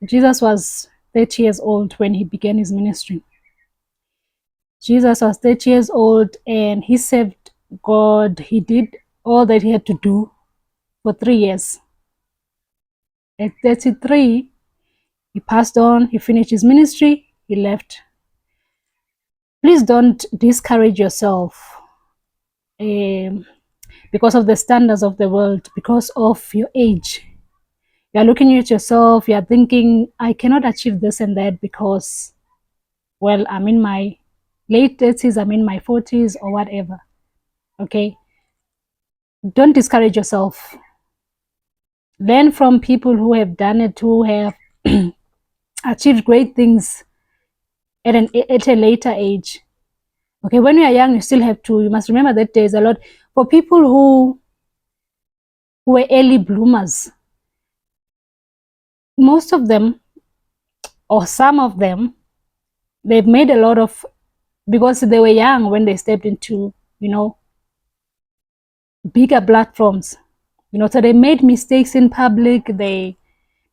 Jesus was 30 years old when he began his ministry. Jesus was 30 years old and he served God. He did all that he had to do for 3 years. At 33, he passed on, he finished his ministry, he left. Please don't discourage yourself because of the standards of the world, because of your age. You are looking at yourself, you are thinking, I cannot achieve this and that because, well, I'm in my late 30s, I'm in my 40s or whatever. Okay? Don't discourage yourself. Learn from people who have done it, who have achieved great things at a later age. Okay, when you are young, you must remember that there's a lot for people who were early bloomers. Most of them, or some of them, they've made a lot of, because they were young when they stepped into, bigger platforms. So they made mistakes in public. They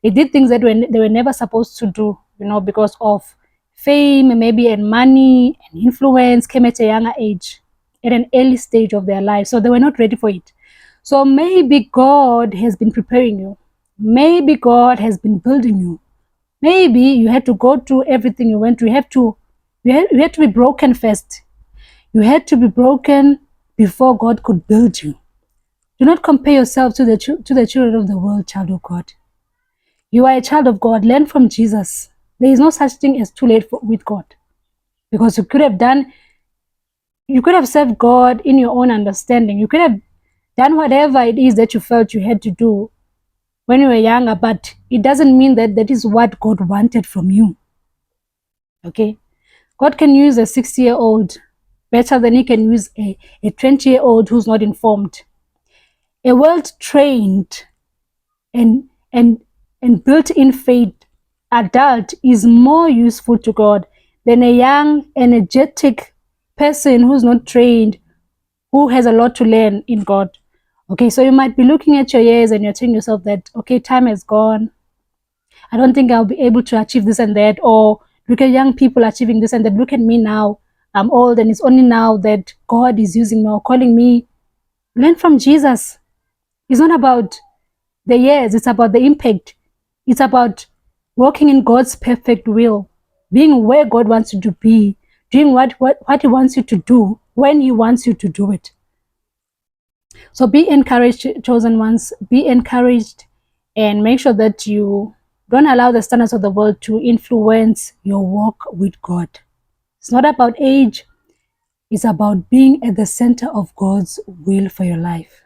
did things that they were never supposed to do, because of fame, maybe, and money and influence came at a younger age, at an early stage of their life. So they were not ready for it. So maybe God has been preparing you. Maybe God has been building you. Maybe you had to go through everything you went through. You had to be broken first. You had to be broken before God could build you. Do not compare yourself to the children of the world, child of God. You are a child of God. Learn from Jesus. There is no such thing as too late with God. Because you could have served God in your own understanding. You could have done whatever it is that you felt you had to do when you were younger, but it doesn't mean that that is what God wanted from you. Okay? God can use a 60-year-old better than he can use a 20-year-old who's not informed. A well-trained and built-in faith adult is more useful to God than a young, energetic person who's not trained, who has a lot to learn in God. Okay, so you might be looking at your years and you're telling yourself that, okay, time has gone. I don't think I'll be able to achieve this and that. Or look at young people achieving this and that. Look at me now. I'm old and it's only now that God is using me or calling me. Learn from Jesus. It's not about the years. It's about the impact. It's about walking in God's perfect will, being where God wants you to be, doing what he wants you to do when he wants you to do it. So be encouraged, chosen ones. Be encouraged and make sure that you don't allow the standards of the world to influence your walk with God. It's not about age. It's about being at the center of God's will for your life.